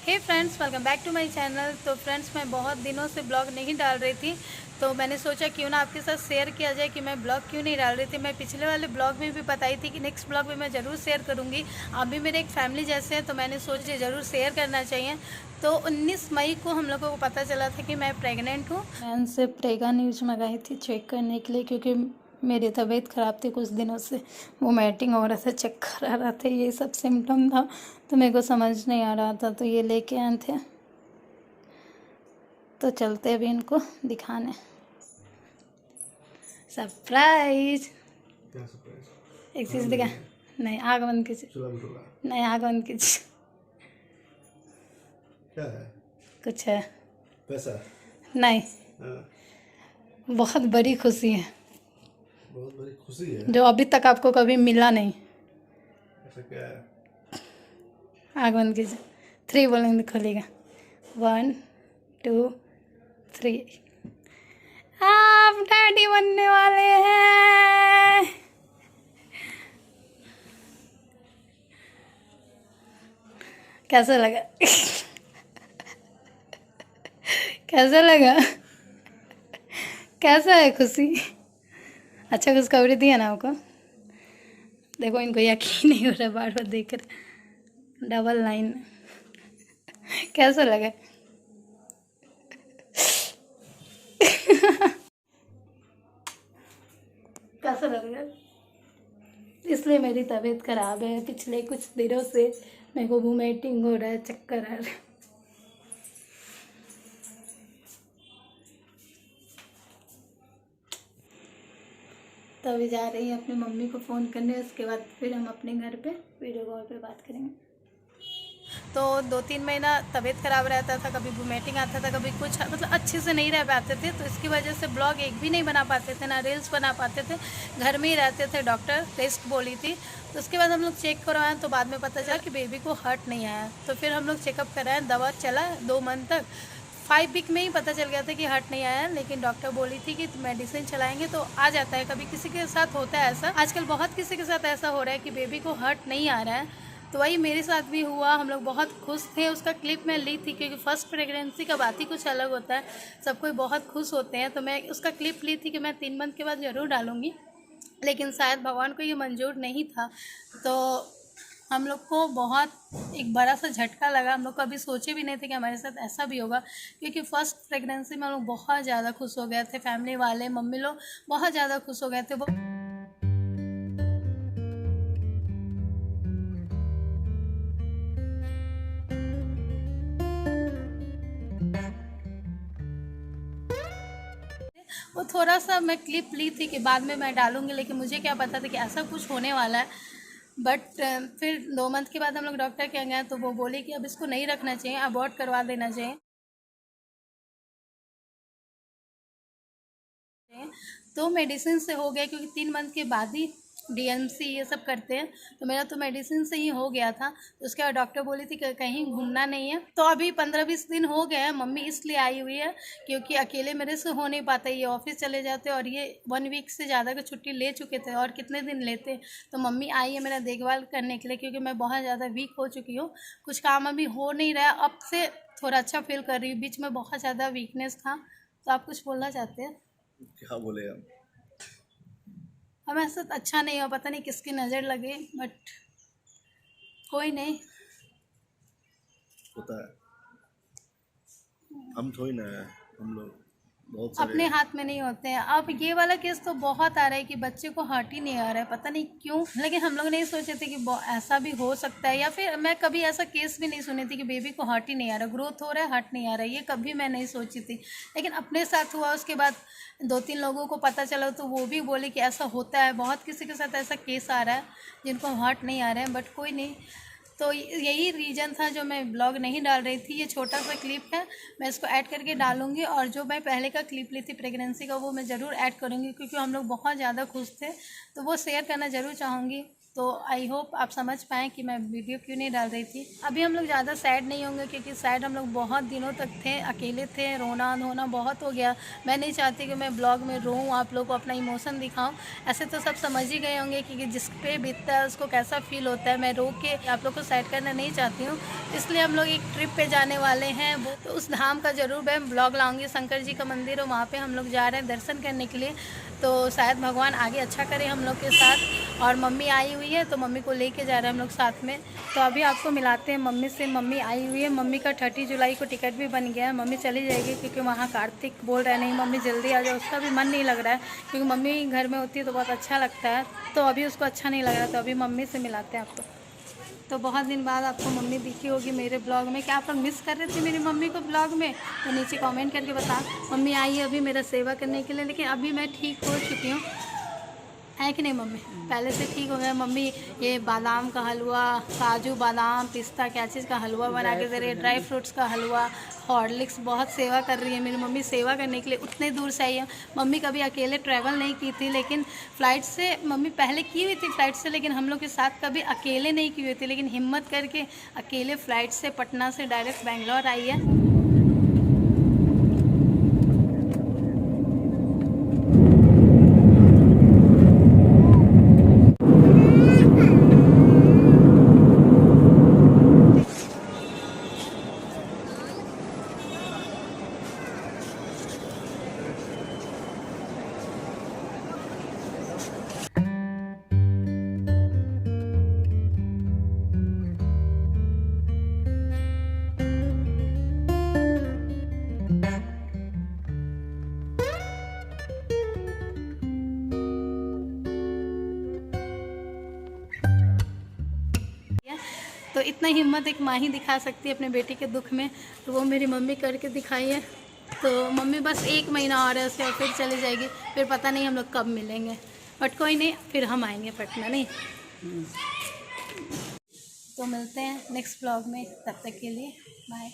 Hey friends, welcome back to my channel. तो friends, मैं बहुत दिनों से ब्लॉग नहीं डाल रही थी, तो मैंने सोचा क्यों ना आपके साथ शेयर किया जाए कि मैं ब्लॉग क्यों नहीं डाल रही थी। मैं पिछले वाले ब्लॉग में भी बताई थी कि नेक्स्ट ब्लॉग में मैं ज़रूर शेयर करूँगी। आप भी मेरे एक फैमिली जैसे हैं, तो मैंने सोचा ज़रूर शेयर करना चाहिए। तो 19 मई को हम लोगों को पता चला था कि मैं प्रेग्नेंट हूँ। मैं उनसे प्रेगा न्यूज़ मंगाई थी चेक करने के लिए, क्योंकि मेरी तबीयत ख़राब थी कुछ दिनों से। वोमिटिंग हो रहा था, चक्कर आ रहा था, ये सब सिम्टम था, तो मेरे को समझ नहीं आ रहा था, तो ये लेके आए थे। तो चलते अभी इनको दिखाने। सरप्राइज। क्या सरप्राइज? एक चीज़ दिखा। नहीं, आग बंद कीजिए। नहीं, आग बंद कीजिए। क्या है? कुछ है? पैसा? नहीं। हाँ, बहुत बड़ी खुशी है, बहुत बड़ी खुशी है। जो अभी तक आपको कभी मिला नहीं। ऐसा क्या है? आग बंद कीजिए। 3 बोलेंगे खोलेगा। 1 2 3। आप डैडी बनने वाले हैं। कैसा लगा? कैसा लगा? कैसा है खुशी? अच्छा खुशखबरी दी है ना आपको। देखो, इनको यकीन नहीं हो रहा, बार बार देख कर। Double line. कैसा लगा? कैसा लगा? इसलिए मेरी तबीयत खराब है, पिछले कुछ दिनों से मेरे को वोमिटिंग हो रहा है, चक्कर आ रहा है। तो अभी जा रही है अपनी मम्मी को फ़ोन करने, उसके बाद फिर हम अपने घर पे वीडियो कॉल पे बात करेंगे। तो 2-3 महीना तबीयत ख़राब रहता था, कभी वोमिटिंग आता था, कभी कुछ, मतलब अच्छे से नहीं रह पाते थे, तो इसकी वजह से ब्लॉग एक भी नहीं बना पाते थे, ना रील्स बना पाते थे, घर में ही रहते थे। डॉक्टर रेस्ट बोली थी, तो उसके बाद हम लोग चेक करवाएं, तो बाद में पता चला कि बेबी को हार्ट नहीं आया। तो फिर हम लोग चेकअप कराएं, दवा चला 2 मंथ तक। 5 वीक में ही पता चल गया था कि हार्ट नहीं आया, लेकिन डॉक्टर बोली थी कि मेडिसिन चलाएंगे तो आ जाता है। कभी किसी के साथ होता है ऐसा, आजकल बहुत किसी के साथ ऐसा हो रहा है कि बेबी को हार्ट नहीं आ रहा है। तो वही मेरे साथ भी हुआ। हम लोग बहुत खुश थे। उसका क्लिप मैं ली थी, क्योंकि फर्स्ट प्रेगनेंसी का बात ही कुछ अलग होता है, सब कोई बहुत खुश होते हैं। तो मैं उसका क्लिप ली थी कि मैं 3 मंथ के बाद ज़रूर डालूँगी, लेकिन शायद भगवान को ये मंजूर नहीं था। तो हम लोग को बहुत एक बड़ा सा झटका लगा। हम लोग कभी सोचे भी नहीं थे कि हमारे साथ ऐसा भी होगा, क्योंकि फर्स्ट प्रेगनेंसी में हम लोग बहुत ज़्यादा खुश हो गए थे। फैमिली वाले, मम्मी लोग बहुत ज़्यादा खुश हो गए थे। वो थोड़ा सा मैं क्लिप ली थी कि बाद में मैं डालूंगी, लेकिन मुझे क्या पता था कि ऐसा कुछ होने वाला है। बट फिर 2 मंथ के बाद हम लोग डॉक्टर के गए, तो वो बोले कि अब इसको नहीं रखना चाहिए, अबॉर्ट करवा देना चाहिए। तो मेडिसिन से हो गया, क्योंकि 3 मंथ के बाद ही डीएमसी ये सब करते हैं, तो मेरा तो मेडिसिन से ही हो गया था। तो उसके बाद डॉक्टर बोली थी कि कहीं घूमना नहीं है। तो अभी 15-20 दिन हो गए हैं। मम्मी इसलिए आई हुई है क्योंकि अकेले मेरे से हो नहीं पाता, ये ऑफिस चले जाते, और ये 1 वीक से ज़्यादा की छुट्टी ले चुके थे, और कितने दिन लेते। तो मम्मी आई है मेरा देखभाल करने के लिए, क्योंकि मैं बहुत ज़्यादा वीक हो चुकी हूँ। कुछ काम अभी हो नहीं रहा है, अब से थोड़ा अच्छा फील कर रही हूँ। बीच में बहुत ज़्यादा वीकनेस था। तो आप कुछ बोलना चाहते हैं? क्या बोले हम? हमारे साथ अच्छा नहीं हो, पता नहीं किसकी नज़र लगे, बट कोई नहीं। होता है, हम थोड़ी ना है, हम लोग बहुत सारे अपने हाथ में नहीं होते हैं। अब ये वाला केस तो बहुत आ रहा है कि बच्चे को हार्ट ही नहीं आ रहा है, पता नहीं क्यों। लेकिन हम लोग नहीं सोचे थे कि ऐसा भी हो सकता है, या फिर मैं कभी ऐसा केस भी नहीं सुनी थी कि बेबी को हार्ट ही नहीं आ रहा, ग्रोथ हो रहा है, हार्ट नहीं आ रहा है, ये कभी मैं नहीं सोची थी। लेकिन अपने साथ हुआ, उसके बाद 2-3 लोगों को पता चला, तो वो भी बोले कि ऐसा होता है, बहुत किसी के साथ ऐसा केस आ रहा है जिनको हार्ट नहीं आ रहे हैं, बट कोई नहीं। तो यही रीज़न था जो मैं ब्लॉग नहीं डाल रही थी। ये छोटा सा क्लिप है, मैं इसको ऐड करके डालूंगी, और जो मैं पहले का क्लिप ली थी प्रेगनेंसी का, वो मैं ज़रूर ऐड करूंगी, क्योंकि हम लोग बहुत ज़्यादा खुश थे, तो वो शेयर करना ज़रूर चाहूँगी। तो आई होप आप समझ पाएँ कि मैं वीडियो क्यों नहीं डाल रही थी। अभी हम लोग ज़्यादा सैड नहीं होंगे, क्योंकि सैड हम लोग बहुत दिनों तक थे, अकेले थे, रोना धोना बहुत हो गया। मैं नहीं चाहती कि मैं ब्लॉग में रोऊँ, आप लोग को अपना इमोशन दिखाऊँ। ऐसे तो सब समझ ही गए होंगे कि जिस पे बीतता है उसको कैसा फील होता है। मैं रो के आप लोग को सैड करना नहीं चाहती हूँ, इसलिए हम लोग एक ट्रिप पे जाने वाले हैं। वो तो उस धाम का ज़रूर मैं ब्लॉग लाऊँगी। शंकर जी का मंदिर है, वहाँ पे हम लोग जा रहे हैं दर्शन करने के लिए। तो शायद भगवान आगे अच्छा करे हम लोग के साथ। और मम्मी आई हुई है, तो मम्मी को लेके जा रहे हैं हम लोग साथ में। तो अभी आपको मिलाते हैं मम्मी से। मम्मी आई हुई है, मम्मी का 30 जुलाई को टिकट भी बन गया है। मम्मी चली जाएगी क्योंकि वहाँ कार्तिक बोल रहा है नहीं मम्मी जल्दी आ जाओ। उसका भी मन नहीं लग रहा है, क्योंकि मम्मी घर में होती है तो बहुत अच्छा लगता है, तो अभी उसको अच्छा नहीं लग रहा। तो अभी मम्मी से मिलाते हैं आपको। तो बहुत दिन बाद आपको मम्मी दिखी होगी मेरे ब्लॉग में। क्या आप लोग मिस कर रहे थे मेरी मम्मी को ब्लॉग में? तो नीचे कमेंट करके बता। मम्मी आई है अभी मेरा सेवा करने के लिए, लेकिन अभी मैं ठीक हो चुकी हूँ, है कि नहीं मम्मी? पहले से ठीक हो गया। मम्मी ये बादाम का हलवा, काजू बादाम पिस्ता क्या चीज़ का हलवा बना के दे रही है, ड्राई फ्रूट्स का हलवा, हॉर्लिक्स, बहुत सेवा कर रही है मेरी मम्मी। सेवा करने के लिए उतने दूर से आई है। मम्मी कभी अकेले ट्रैवल नहीं की थी, लेकिन फ़्लाइट से मम्मी पहले की हुई थी फ़्लाइट से, लेकिन हम लोग के साथ कभी अकेले नहीं की हुई थी। लेकिन हिम्मत करके अकेले फ़्लाइट से पटना से डायरेक्ट बेंगलोर आई है। तो इतना हिम्मत एक माँ ही दिखा सकती है अपने बेटी के दुख में, तो वो मेरी मम्मी करके दिखाई है। तो मम्मी बस 1 महीना और है उसके बाद फिर चली जाएगी, फिर पता नहीं हम लोग कब मिलेंगे, बट कोई नहीं, फिर हम आएंगे पटना, नहीं? तो मिलते हैं नेक्स्ट ब्लॉग में, तब तक के लिए बाय।